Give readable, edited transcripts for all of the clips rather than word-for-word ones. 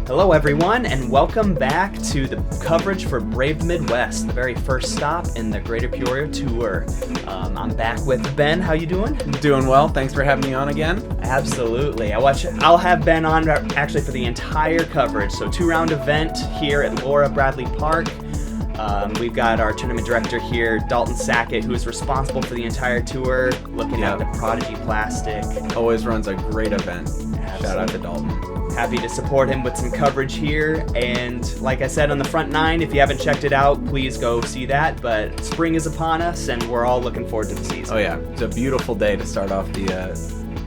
Hello everyone, and welcome back to the coverage for Brave Midwest, the very first stop in the Greater Peoria Tour. I'm back with Ben. How you doing? Doing well. Thanks for having me on again. Absolutely. I'll have Ben on actually for the entire coverage. So 2-round event here at Laura Bradley Park. We've got our tournament director here, Dalton Sackett, who is responsible for the entire tour, looking at the Prodigy Plastic. Always runs a great event. Absolutely. Shout out to Dalton. Happy to support him with some coverage here, and like I said on the front nine, if you haven't checked it out, please go see that. But spring is upon us, and we're all looking forward to the season. Oh yeah, it's a beautiful day to start off the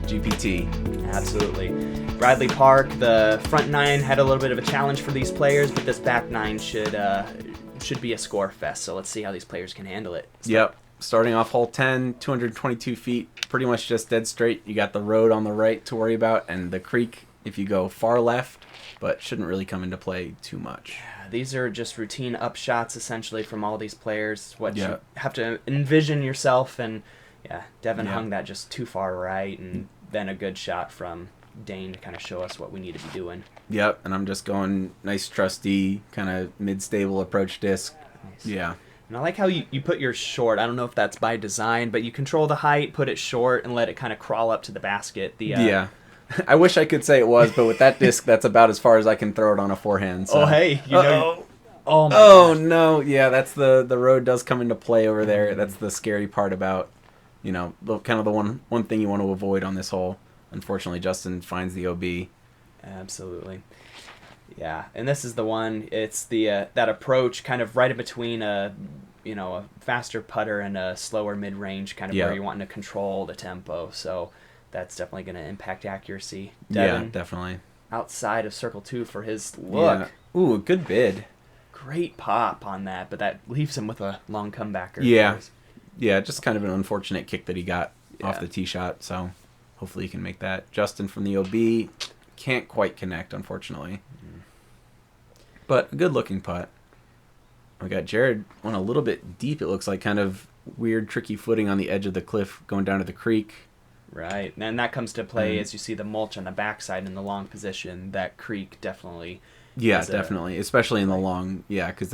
GPT. Absolutely. Bradley Park, the front nine had a little bit of a challenge for these players, but this back nine should be a score fest. So let's see how these players can handle it. Yep. Starting off hole 10, 222 feet, pretty much just dead straight. You got the road on the right to worry about, and the creek if you go far left, but shouldn't really come into play too much. These are just routine upshots essentially from all these players. You have to envision yourself, and Devin hung that just too far right, and then a good shot from Dane to kind of show us what we need to be doing. Yep, and I'm just going nice trusty kind of mid-stable approach disc. Nice. Yeah. And I like how you put yours short. I don't know if that's by design, but you control the height, put it short, and let it kind of crawl up to the basket. Yeah. I wish I could say it was, but with that disc, that's about as far as I can throw it on a forehand. So. Oh, hey. Oh, my gosh. No. Yeah, that's the road does come into play over there. That's the scary part about, the one thing you want to avoid on this hole. Unfortunately, Justin finds the OB. Absolutely. Yeah, and this is the one. It's the that approach kind of right in between a faster putter and a slower mid-range, kind of where you're wanting to control the tempo. So that's definitely going to impact accuracy. Devin, yeah, definitely. Outside of circle 2 for his look. Yeah. Ooh, good bid. Great pop on that, but that leaves him with a long comebacker. Yeah, just kind of an unfortunate kick that he got off the tee shot, so hopefully he can make that. Justin from the OB can't quite connect, unfortunately. But a good-looking putt. We got Jared went a little bit deep, it looks like, kind of weird, tricky footing on the edge of the cliff going down to the creek. Right, and that comes to play as you see the mulch on the backside in the long position. That creek definitely... Yeah, definitely, especially in the long... Yeah, because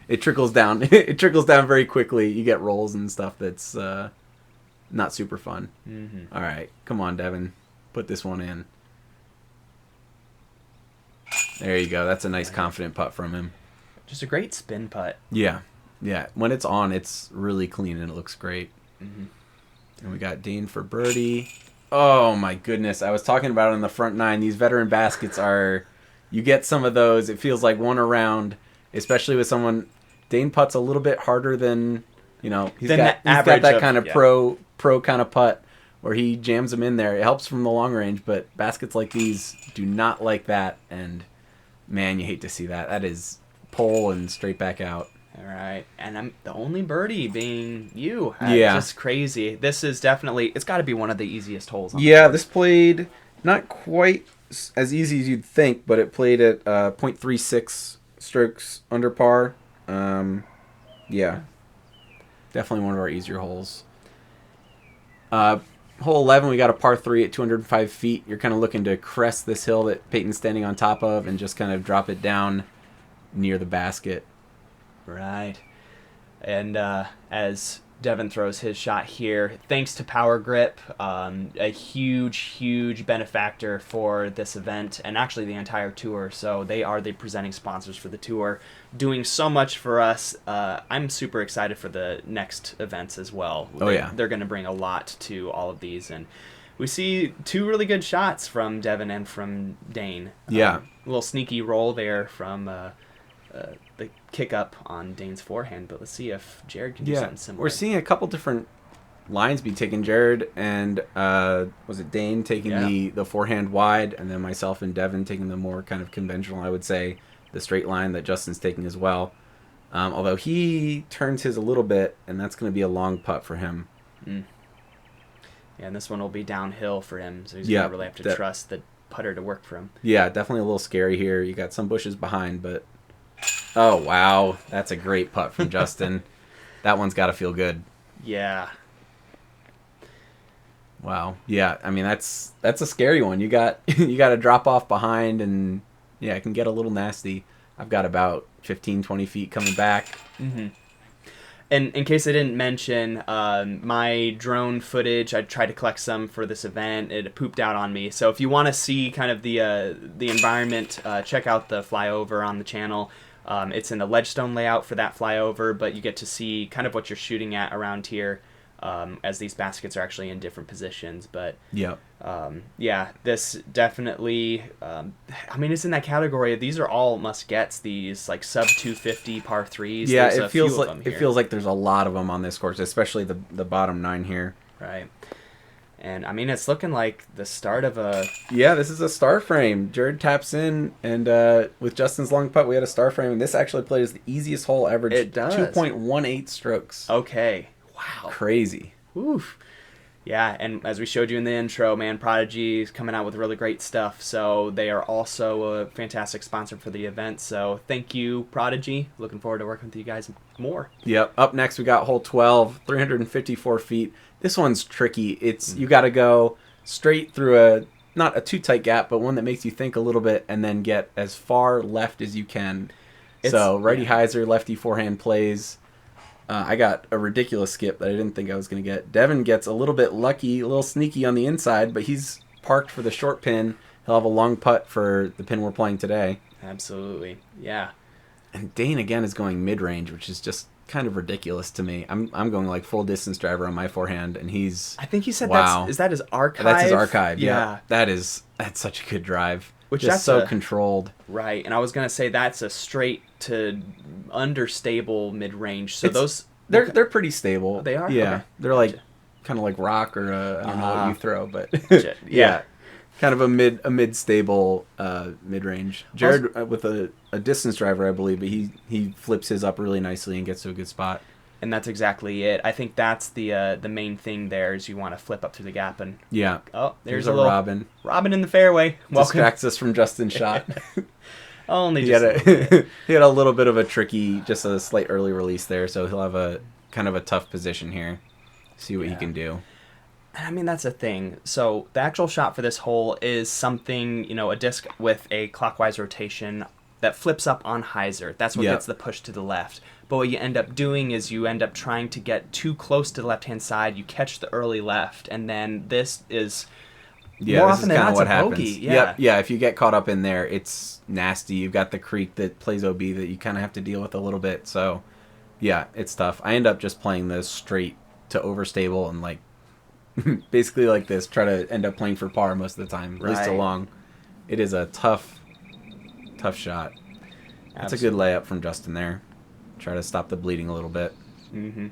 it trickles down. It trickles down very quickly. You get rolls and stuff that's not super fun. Mm-hmm. All right, come on, Devin. Put this one in. There you go. That's a nice, confident putt from him. Just a great spin putt. Yeah. When it's on, it's really clean and it looks great. Mm-hmm. And we got Dane for birdie. Oh, my goodness. I was talking about it on the front nine. These veteran baskets are... You get some of those. It feels like one around, especially with someone... Dane putts a little bit harder than... He's got that kind of pro kind of putt where he jams them in there. It helps from the long range, but baskets like these do not like that. And, man, you hate to see that. That is pole and straight back out. All right, and I'm the only birdie being you. Yeah. Just crazy. This is definitely, it's got to be one of the easiest holes. This played not quite as easy as you'd think, but it played at 0.36 strokes under par. Definitely one of our easier holes. Hole 11, we got a par 3 at 205 feet. You're kind of looking to crest this hill that Peyton's standing on top of and just kind of drop it down near the basket. Right. And as Devin throws his shot here, thanks to Power Grip, a huge benefactor for this event and actually the entire tour. So they are the presenting sponsors for the tour, doing so much for us. I'm super excited for the next events as well. They're going to bring a lot to all of these. And we see 2 really good shots from Devin and from Dane. Yeah. A little sneaky roll there from... the kick up on Dane's forehand, but let's see if Jared can do something similar. We're seeing a couple different lines be taken. Jared and was it Dane taking the forehand wide, and then myself and Devin taking the more kind of conventional, I would say, the straight line that Justin's taking as well. Although he turns his a little bit, and that's going to be a long putt for him. Yeah, and this one will be downhill for him, so he's going to really have to trust the putter to work for him. Yeah, definitely a little scary here. You got some bushes behind, but... Oh, wow. That's a great putt from Justin. That one's got to feel good. Yeah. Wow. Yeah, I mean, that's a scary one. You got to drop off behind and yeah, it can get a little nasty. I've got about 15, 20 feet coming back. Mm-hmm. And in case I didn't mention, my drone footage, I tried to collect some for this event. It pooped out on me. So if you want to see kind of the environment, check out the flyover on the channel. It's in the ledgestone layout for that flyover, but you get to see kind of what you're shooting at around here as these baskets are actually in different positions. But Yep. yeah, this definitely, I mean, it's in that category. These are all must-gets, these like sub 250 par 3s. Yeah, There's it feels like there's a lot of them on this course, especially the bottom 9 here. Right. And I mean, it's looking like the start of a... Yeah, this is a star frame. Jared taps in, and with Justin's long putt, we had a star frame, and this actually plays the easiest hole ever. It does. 2.18 strokes. Okay. Wow. Crazy. Oof. Yeah, and as we showed you in the intro, man, Prodigy is coming out with really great stuff. So they are also a fantastic sponsor for the event. So thank you, Prodigy. Looking forward to working with you guys more. Yep. Up next, we got hole 12, 354 feet. This one's tricky. It's you got to go straight through not a too tight gap, but one that makes you think a little bit, and then get as far left as you can. So righty hyzer, lefty forehand plays. I got a ridiculous skip that I didn't think I was going to get. Devin gets a little bit lucky, a little sneaky on the inside, but he's parked for the short pin. He'll have a long putt for the pin we're playing today. Absolutely. Yeah. And Dane again is going mid-range, which is just kind of ridiculous to me. I'm going like full distance driver on my forehand, and he's... I think he said wow. Is that his archive? That's his archive, yeah. That's such a good drive. Which just so controlled. Right, and I was going to say that's a straight to understable mid-range. So they're pretty stable. They are? Yeah. Okay. They're like kind of like rock or I don't know what you throw, but yeah. Kind of a mid-stable mid-range. Jared with a distance driver, I believe, but he flips his up really nicely and gets to a good spot. And that's exactly it. I think that's the main thing there is you want to flip up through the gap and there's a little Robin in the fairway. Welcome. Distracts us from Justin's shot. Only he had a little bit of a tricky, just a slight early release there, so he'll have a kind of a tough position here. See what he can do. And I mean, that's a thing. So the actual shot for this hole is something, a disc with a clockwise rotation that flips up on hyzer. That's what gets the push to the left. But what you end up doing is you end up trying to get too close to the left-hand side. You catch the early left, and then this is more often than not what a happens. bogey. Yeah. Yeah. If you get caught up in there, it's nasty. You've got the creek that plays OB that you kind of have to deal with a little bit. So, yeah, it's tough. I end up just playing this straight to overstable and like basically like this. Try to end up playing for par most of the time, at least along. It is a tough shot. That's a good layup from Justin there. Try to stop the bleeding a little bit. Mm-hmm.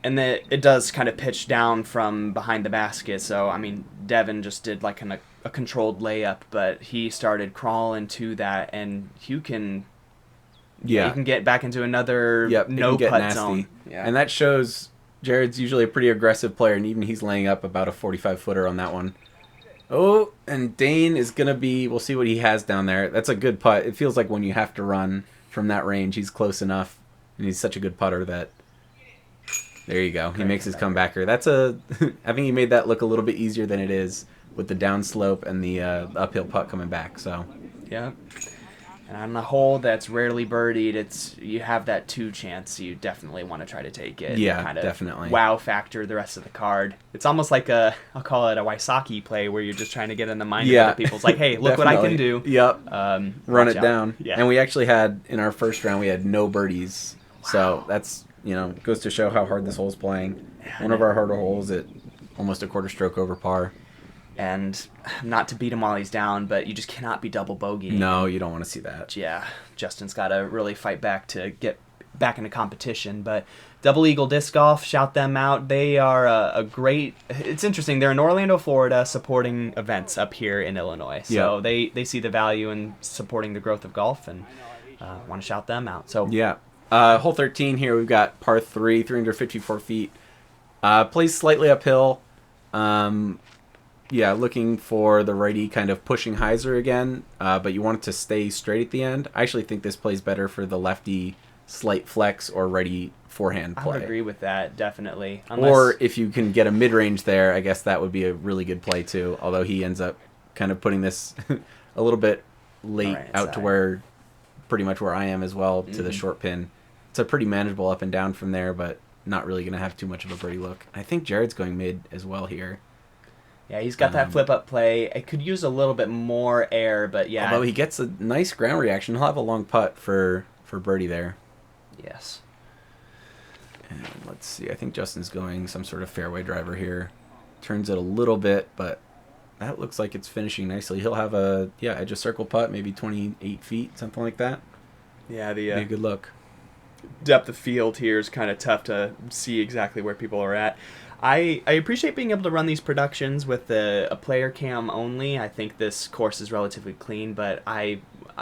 And then it does kind of pitch down from behind the basket. So, I mean, Devin just did like a controlled layup, but he started crawling to that, and you can get back into another no-putt zone. Yeah. And that shows Jared's usually a pretty aggressive player, and even he's laying up about a 45-footer on that one. Oh, and Dane is going to be... We'll see what he has down there. That's a good putt. It feels like when you have to run from that range, he's close enough, and he's such a good putter that... There you go. He makes his comebacker. I think he made that look a little bit easier than it is with the downslope and the uphill putt coming back. So, yeah. And on a hole that's rarely birdied, you have that 2 chance. You definitely want to try to take it. Yeah, kind of definitely. Wow factor the rest of the card. It's almost like I'll call it a Wysocki play where you're just trying to get in the mind of other people. It's like, hey, look what I can do. Yep. Run it down. Yeah. And we actually had, in our first round, we had no birdies. Wow. So that's, goes to show how hard this hole's playing. One of our harder holes at almost a quarter stroke over par. And not to beat him while he's down, but you just cannot be double bogeying. No, you don't want to see that. Yeah, Justin's got to really fight back to get back into competition. But Double Eagle Disc Golf, shout them out. They are a great... It's interesting. They're in Orlando, Florida, supporting events up here in Illinois. So they see the value in supporting the growth of golf, and want to shout them out. So yeah. Hole 13 here, we've got par 3, 354 feet. Plays slightly uphill. Looking for the righty kind of pushing hyzer again, but you want it to stay straight at the end. I actually think this plays better for the lefty slight flex or righty forehand play. I would agree with that, definitely. Or if you can get a mid-range there, I guess that would be a really good play too, although he ends up kind of putting this a little bit late Right out to side. where pretty much where I am as well to the short pin. It's a pretty manageable up and down from there, but not really going to have too much of a birdie look. I think Jared's going mid as well here. Yeah, he's got that flip up play. It could use a little bit more air, but yeah. Although he gets a nice ground reaction, he'll have a long putt for birdie there. Yes. And let's see. I think Justin's going some sort of fairway driver here. Turns it a little bit, but that looks like it's finishing nicely. He'll have a edge of circle putt, maybe 28 feet, something like that. Yeah, Be a good look. depth of field here is kind of tough to see exactly where people are at. I appreciate being able to run these productions with a player cam only. I think this course is relatively clean, but I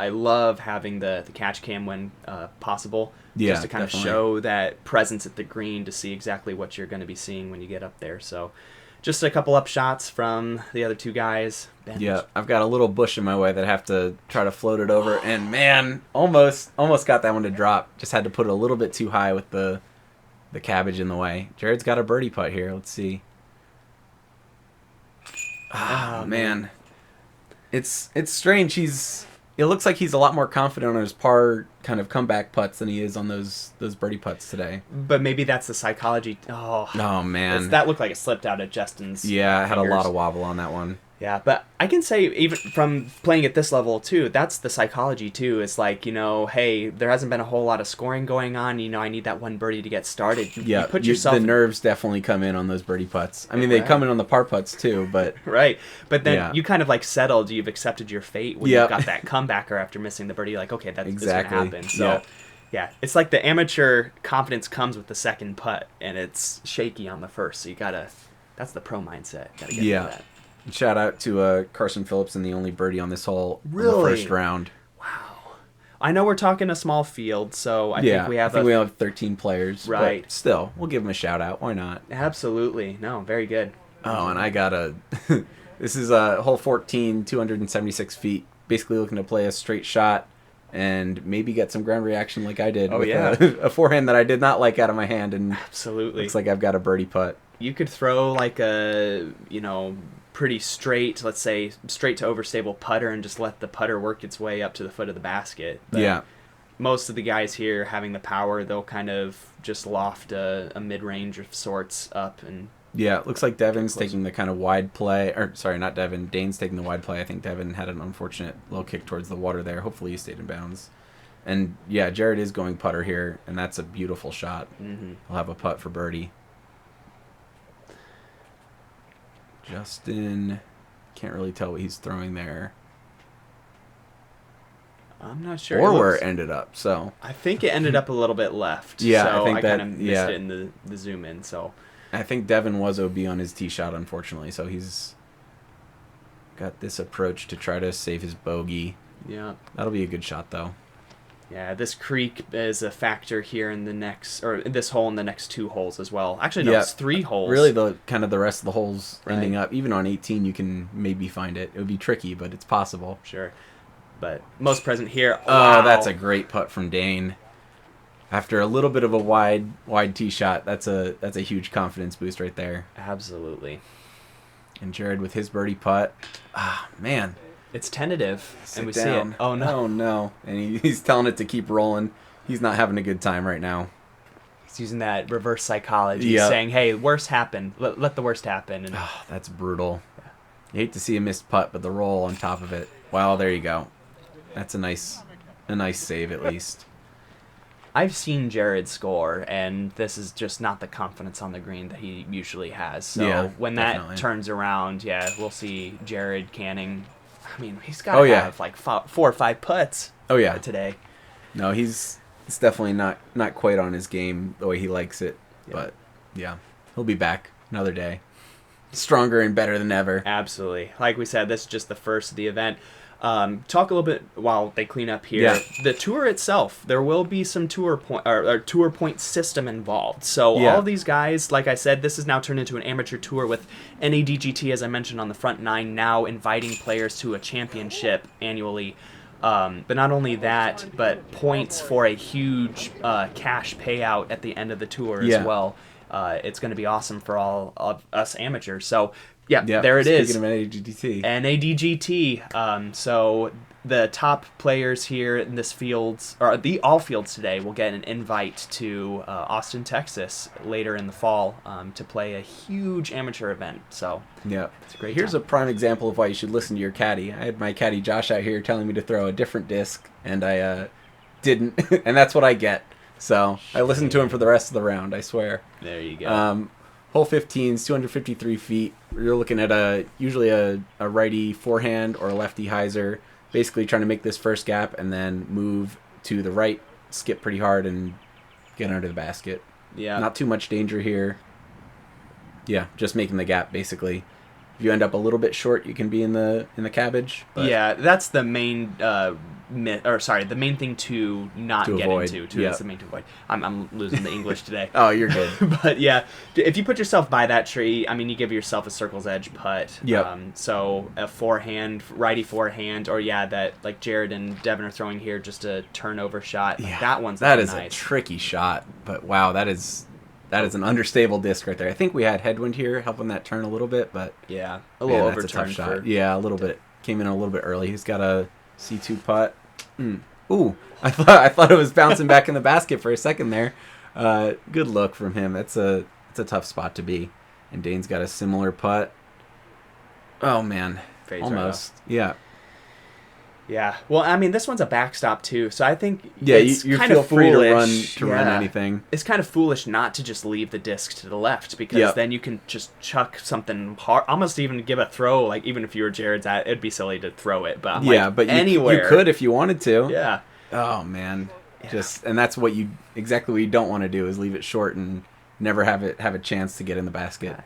love having the catch cam when possible. Yeah, just to kind definitely. of show that presence at the green to see exactly what you're going to be seeing when you get up there. So just a couple up shots from the other two guys. Ben, Yeah, I've got a little bush in my way that I have to try to float it over, and man, almost got that one to drop. Just had to put it a little bit too high with the cabbage in the way. Jared's got a birdie putt here. Let's see. Oh, man. It's strange. It looks like he's a lot more confident on his par kind of comeback putts than he is on those birdie putts today. But maybe that's the psychology. Oh, man. That looked like it slipped out of Justin's Yeah, I had a lot fingers. of wobble on that one. Yeah, but I can say even from playing at this level too, that's the psychology too. It's like, hey, there hasn't been a whole lot of scoring going on. I need that one birdie to get started. Yeah, you put yourself the nerves definitely come in on those birdie putts. I mean, they come in on the par putts too, but right. But then Yeah. you kind of like settled. You've accepted your fate when Yep. you've got that comebacker after missing the birdie. Like, okay, that's Exactly. going to happen. So, yeah, it's like the amateur confidence comes with the second putt, and it's shaky on the first. So that's the pro mindset. Gotta get Yeah. into that. shout out to Carson Phillips and the only birdie on this hole in the Really? first round. I know we're talking a small field, so I think we have we have 13 players. Right. But still, we'll give him a shout out. Why not? Absolutely. No, very good. Oh, and I got this is hole 14, 276 feet. Basically looking to play a straight shot and maybe get some ground reaction like I did. Oh, with yeah. a forehand that I did not like out of my hand, and Absolutely. looks like I've got a birdie putt. You could throw like a, pretty straight, let's say, straight to overstable putter and just let the putter work its way up to the foot of the basket. But Yeah. most of the guys here having the power, they'll kind of just loft a mid-range of sorts up and Yeah, it looks like Devin's Closer. taking the kind of wide play. Or, sorry, not Devin. Dane's taking the wide play. I think Devin had an unfortunate low kick towards the water there. Hopefully he stayed in bounds. And, yeah, Jared is going putter here, and that's a beautiful shot. He'll have a putt for birdie. Justin, can't really tell what he's throwing there. I'm not sure. Or It where looks- it ended up, so. I think it ended up a little bit left. Yeah, so I think that- kind of missed yeah. it in the zoom in. So I think Devin was OB on his tee shot, unfortunately, so he's got this approach to try to save his bogey. yeah, That'll be a good shot, though. yeah. This creek is a factor here in this hole in the next two holes as well. Actually, no, it's 3 holes. Really, the rest of the holes Right. ending up, even on 18, you can maybe find it. It would be tricky, but it's possible. Sure, but most present here. Oh, Wow. that's a great putt from Dane. After a little bit of a wide tee shot, that's a huge confidence boost right there. Absolutely. And Jared with his birdie putt. Ah, man. It's tentative, and we Sit see down. it. Oh no, Oh, no. And he's telling it to keep rolling. He's not having a good time right now. he's using that reverse psychology, Yeah. saying, "Hey, worst happen. Let the worst happen." And Oh, that's brutal. You hate to see a missed putt, but the roll on top of it. Well, there you go. That's a nice save at least. I've seen Jared score, and this is just not the confidence on the green that he usually has. So Yeah, when that definitely. turns around, yeah, we'll see Jared canning. I mean, he's got Oh, to yeah. have like 4 or 5 putts Oh yeah. today. No, it's definitely not quite on his game the way he likes it. Yeah. But yeah, he'll be back another day, stronger and better than ever. Absolutely. Like we said, this is just the first of the event. Talk a little bit while they clean up here. Yeah. The tour itself, there will be some tour point system involved. So Yeah. all of these guys, like I said, this is now turned into an amateur tour with NADGT, as I mentioned on the front 9, now inviting players to a championship annually. But not only that, but points for a huge cash payout at the end of the tour Yeah. as well. It's going to be awesome for all of us amateurs. So Yeah, there it is. Speaking of NADGT. NADGT. So the top players here in this fields, or all fields today, will get an invite to Austin, Texas later in the fall to play a huge amateur event. So yeah, it's a great Here's time. a prime example of why you should listen to your caddy. I had my caddy Josh out here telling me to throw a different disc, and I didn't, and that's what I get. So I listened to him for the rest of the round, I swear. There you go. Hole 15 is 253 feet. You're looking at usually a righty forehand or a lefty hyzer, basically trying to make this first gap and then move to the right, skip pretty hard, and get under the basket. Yeah. Not too much danger here. Yeah, just making the gap, basically. If you end up a little bit short, you can be in the cabbage. But yeah, that's the main the main thing to not get avoid. into. That's the main to avoid. I'm losing the English today. Oh, you're good. But yeah, if you put yourself by that tree, I mean, you give yourself a circle's edge putt. Yep. So a forehand, righty forehand, or that like Jared and Devin are throwing here, just a turnover shot. Yeah, that one's that is nice. a tricky shot. But wow, that is an unstable disc right there. I think we had headwind here helping that turn a little bit, but yeah, a little that's a tough overturned shot. Yeah, a little bit. Came in a little bit early. He's got a C2 putt. Ooh, I thought it was bouncing back in the basket for a second there. Good look from him. It's a tough spot to be. And Dane's got a similar putt. Oh man, Fades almost. Yeah. Yeah. Well, I mean, this one's a backstop too, so I think Yeah, it's you kind feel of free foolish. to run anything. It's kind of foolish not to just leave the disc to the left, because then you can just chuck something hard, almost even give a throw. Like, even if you were Jared's at, it'd be silly to throw it, but but anywhere you could if you wanted to. Yeah. Oh man, and that's exactly what you don't want to do, is leave it short and never have a chance to get in the basket.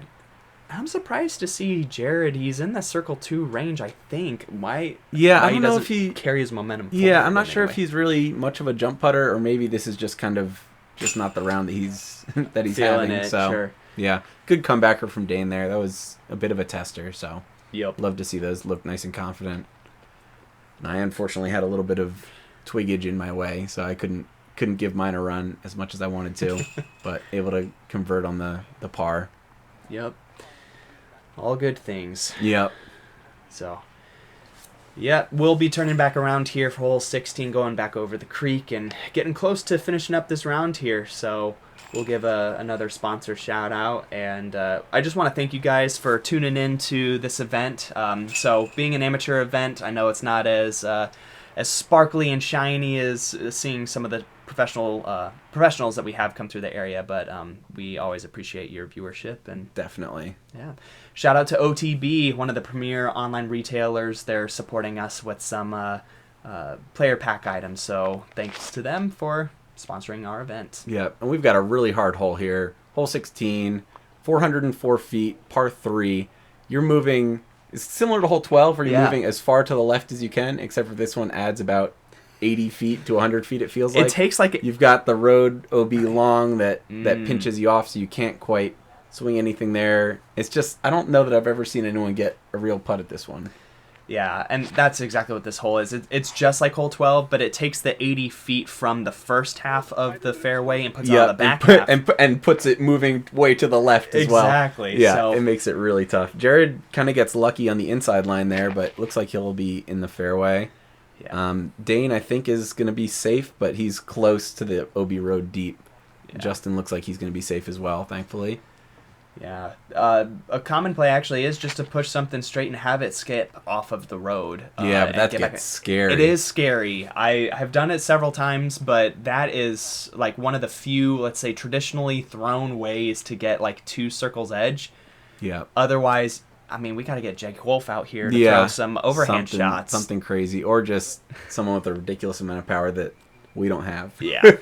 I'm surprised to see Jared. He's in the circle 2 range, I think. Why? Yeah, why I don't know if he carries momentum. Yeah, I'm not sure if he's really much of a jump putter, or maybe this is just kind of just not the round that he's feeling having. it, so sure. Yeah, good comebacker from Dane there. That was a bit of a tester. So love to see those look nice and confident. And I unfortunately had a little bit of twiggage in my way, so I couldn't give mine a run as much as I wanted to, but able to convert on the par. Yep. All good things. Yep. So, yeah, we'll be turning back around here for hole 16, going back over the creek and getting close to finishing up this round here. So we'll give another sponsor shout out. And I just want to thank you guys for tuning in to this event. So being an amateur event, I know it's not as sparkly and shiny as seeing some of the professionals that we have come through the area, but we always appreciate your viewership. And definitely, yeah, shout out to OTB, one of the premier online retailers. They're supporting us with some player pack items, so thanks to them for sponsoring our event. Yeah, and we've got a really hard hole here. Hole 16, 404 feet, par 3. You're moving. It's similar to hole 12, where you're moving as far to the left as you can, except for this one adds about 80 feet to 100 feet, it feels like. It takes like... You've got the road OB long that pinches you off, so you can't quite swing anything there. It's just, I don't know that I've ever seen anyone get a real putt at this one. Yeah, and that's exactly what this hole is. It's just like hole 12, but it takes the 80 feet from the first half of the fairway and puts it on the back half. And puts it moving way to the left as well. Exactly. Yeah, so, it makes it really tough. Jared kind of gets lucky on the inside line there, but looks like he'll be in the fairway. Yeah. Dane, I think, is going to be safe, but he's close to the OB road deep. Yeah. Justin looks like he's going to be safe as well, thankfully. Yeah. A common play actually is just to push something straight and have it skip off of the road. Yeah, but that gets scary. It is scary. I have done it several times, but that is like one of the few, let's say, traditionally thrown ways to get like 2 circles edge. Yeah. Otherwise, I mean, we got to get Jake Wolf out here to throw some overhand shots. Something crazy, or just someone with a ridiculous amount of power that we don't have. Yeah.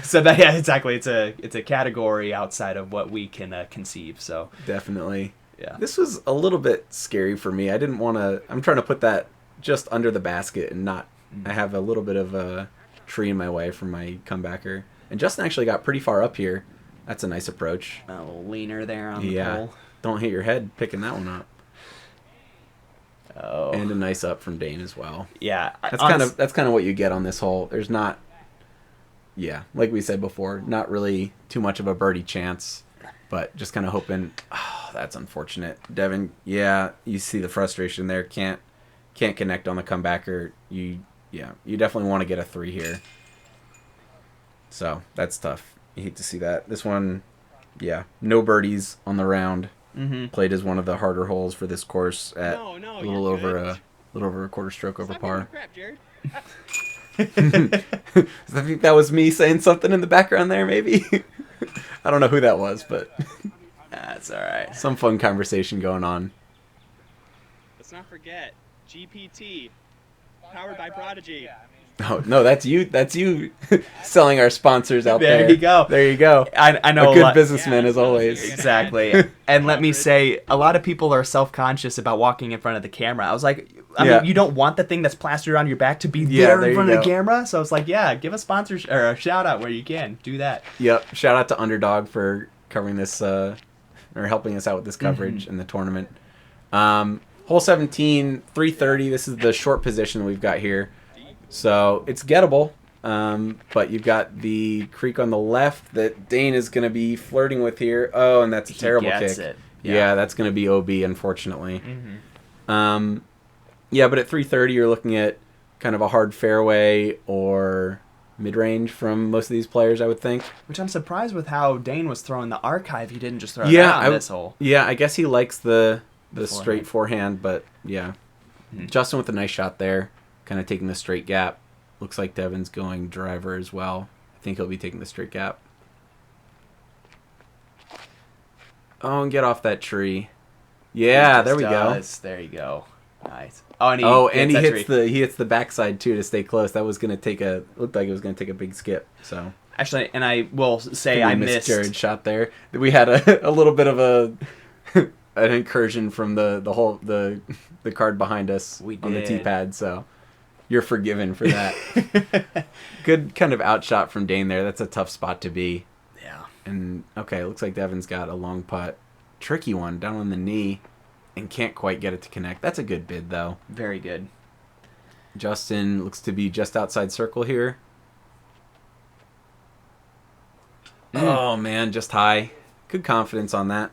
So exactly. It's a category outside of what we can conceive. So definitely. Yeah. This was a little bit scary for me. I didn't want to. I'm trying to put that just under the basket and not. I have a little bit of a tree in my way from my comebacker, and Justin actually got pretty far up here. That's a nice approach. A little leaner there on the pole. Don't hit your head picking that one up. Oh. And a nice up from Dane as well. Yeah. That's kind of what you get on this hole. There's not. Yeah, like we said before, not really too much of a birdie chance, but just kind of hoping. Oh, that's unfortunate. Devin, yeah, you see the frustration there. Can't connect on the comebacker. You definitely want to get a 3 here. So that's tough. You hate to see that. This one, yeah, no birdies on the round. Mm-hmm. Played as one of the harder holes for this course at a little over a quarter stroke over par. Crap, Jared. I think that was me saying something in the background there, maybe. I don't know who that was, but That's all right. some fun conversation going on. Let's not forget GPT, powered by Prodigy. Oh no, that's you. That's you selling our sponsors out there. There you go. There you go. I know A good lot- businessman as always. Exactly. And let me say, a lot of people are self-conscious about walking in front of the camera. I was like, I mean, you don't want the thing that's plastered on your back to be there in front of the camera. So it's like, yeah, give a sponsor or a shout out where you can. Do that. Yep. Shout out to Underdog for covering this or helping us out with this coverage in the tournament. Hole 17, 330. This is the short position we've got here. So it's gettable, but you've got the creek on the left that Dane is going to be flirting with here. Oh, and that's a terrible kick. It. Yeah, that's going to be OB, unfortunately. Mm-hmm. Yeah, but at 330, you're looking at kind of a hard fairway or mid-range from most of these players, I would think. Which I'm surprised with how Dane was throwing the archive. He didn't just throw it out on this hole. Yeah, I guess he likes the straight forehand, but yeah. Justin with a nice shot there. Kind of taking the straight gap. Looks like Devin's going driver as well. I think he'll be taking the straight gap. Oh, and get off that tree. Yeah, there we go. There you go. Nice. Oh, and he hits the backside too to stay close. That was gonna looked like it was gonna take a big skip. So actually, and I will say I missed Jared's shot there. We had a little bit of an incursion from the card behind us on the tee pad. So. You're forgiven for that. Good kind of outshot from Dane there. That's a tough spot to be. Yeah. And, okay, it looks like Devin's got a long putt. Tricky one down on the knee and can't quite get it to connect. That's a good bid, though. Very good. Justin looks to be just outside circle here. Oh, man, just high. Good confidence on that.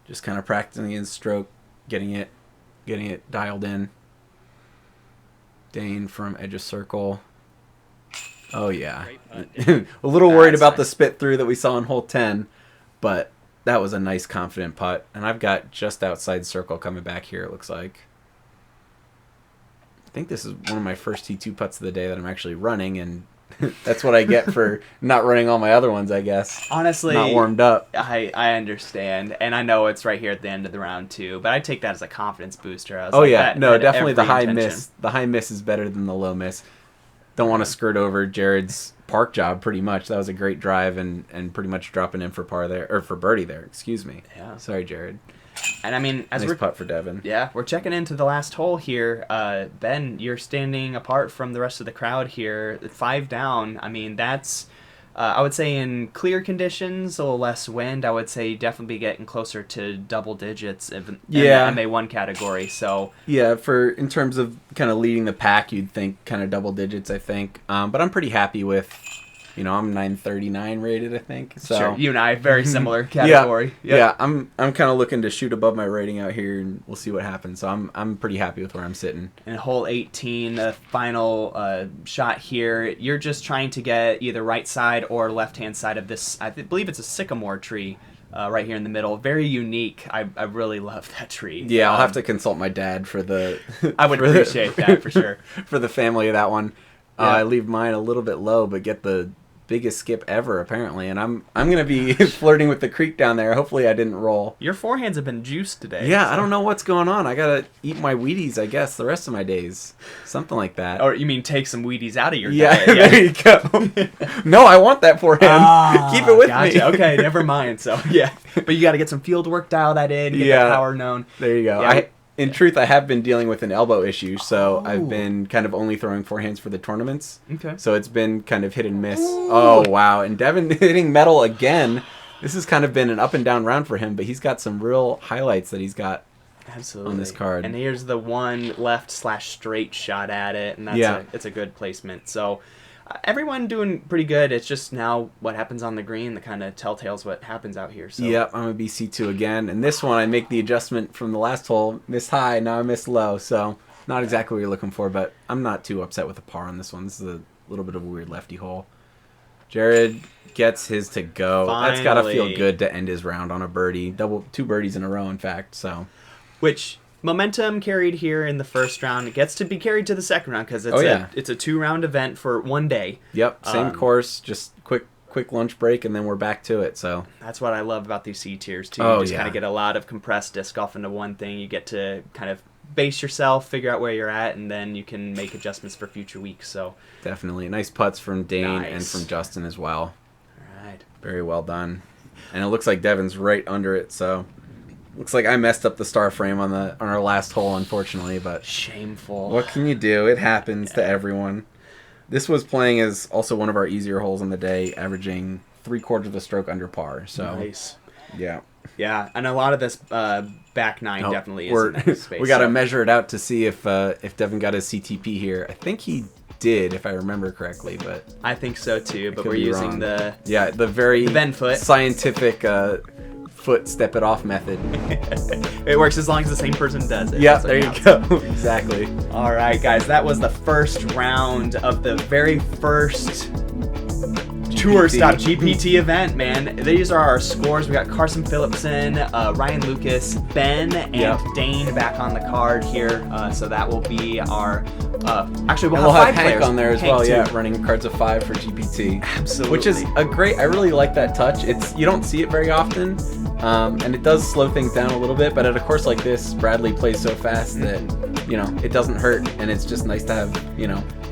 Just kind of practicing his stroke, getting it dialed in. Dane from edge of circle. Oh, yeah. A little worried about the spit through that we saw in hole 10, but that was a nice confident putt. And I've got just outside circle coming back here, it looks like. I think this is one of my first T2 putts of the day that I'm actually running, and that's what I get for not running all my other ones, I guess. Honestly, not warmed up. I understand, and I know it's right here at the end of the round too, but I take that as a confidence booster. Definitely the high miss. The high miss is better than the low miss. Don't want to skirt over Jared's park job pretty much. That was a great drive and pretty much dropping in for par there, or for birdie there. Excuse me. Yeah. Sorry, Jared. And I mean, nice putt for Devin. Yeah, we're checking into the last hole here. Ben, you're standing apart from the rest of the crowd here. 5 down. I mean, that's, I would say in clear conditions, a little less wind, I would say definitely be getting closer to double digits in the MA1 category. So yeah, in terms of kind of leading the pack, you'd think kind of double digits, I think. But I'm pretty happy with. I'm 939 rated, I think. So sure, you and I very similar category. Yeah, I'm kind of looking to shoot above my rating out here, and we'll see what happens. So I'm pretty happy with where I'm sitting. And hole 18, the final shot here. You're just trying to get either right side or left hand side of this. I believe it's a sycamore tree. Right here in the middle, very unique. I really love that tree. Yeah, I'll have to consult my dad for the. I would appreciate that for sure. For the family of that one, I leave mine a little bit low, but get the biggest skip ever apparently, and I'm gonna be flirting with the creek down there. Hopefully I didn't roll. Your forehands have been juiced today. Yeah, so. I don't know what's going on. I gotta eat my Wheaties, I guess, the rest of my days, something like that. Or you mean take some Wheaties out of your diet? Yeah, there you go. No, I want that forehand. Keep it with me. Okay, never mind. So yeah, but you got to get some field work, dial that in, get the power known. There you go. Yeah. In truth, I have been dealing with an elbow issue, so I've been kind of only throwing forehands for the tournaments. Okay. So it's been kind of hit and miss. Ooh. Oh, wow. And Devin hitting metal again. This has kind of been an up and down round for him, but he's got some real highlights that he's got on this card. And here's the one left/straight shot at it, and that's it's a good placement. So Everyone doing pretty good. It's just now what happens on the green that kind of telltales what happens out here. So. Yep, I'm going to be C2 again. And this one, I make the adjustment from the last hole. Missed high, now I missed low. So not exactly what you're looking for, but I'm not too upset with the par on this one. This is a little bit of a weird lefty hole. Jared gets his to go. Finally. That's got to feel good to end his round on a birdie. 2 birdies in a row, in fact. So, which momentum carried here in the first round. It gets to be carried to the second round because it's a 2-round event for one day. Yep, same course, just quick lunch break, and then we're back to it. So that's what I love about these C tiers too. Oh, you just kind of get a lot of compressed disc golf into one thing. You get to kind of base yourself, figure out where you're at, and then you can make adjustments for future weeks. So definitely nice putts from Dane Nice. and from Justin as well. all right. Very well done. And it looks like Devin's right under it, so looks like I messed up the star frame on our last hole, unfortunately, but Shameful. what can you do? It happens to everyone. This was playing as also one of our easier holes in the day, averaging 3/4 of a stroke under par. So Nice. yeah. Yeah, and a lot of this back nine Oh, definitely is in that space. we got to so. measure it out to see if Devin got his CTP here. I think he did, if I remember correctly, but I think so too, but could we're be using wrong. the the very bend foot. scientific foot step it off method. It works as long as the same person does it. Yeah, That's what there you counts. go. Exactly. All right, guys, that was the first round of the very first Tour Stop GPT event, man. These are our scores. We got Carson Phillipson, Ryan Lucas, Ben, and Yep. Dane back on the card here. So that will be our. Actually, And we'll have 5 Hank players on there as Hank well, too. yeah, running cards of 5 for GPT. Absolutely. Which is a great, I really like that touch. You don't see it very often, and it does slow things down a little bit, but at a course like this, Bradley plays so fast that, it doesn't hurt, and it's just nice to have,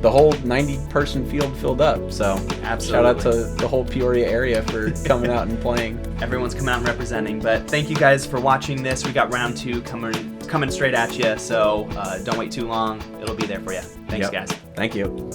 the whole 90-person field filled up. So Absolutely. shout out to the whole Peoria area for coming out and playing. Everyone's coming out and representing. But thank you guys for watching this. We got round 2 coming straight at you, so don't wait too long. It'll be there for you. Thanks, Yep. guys. Thank you.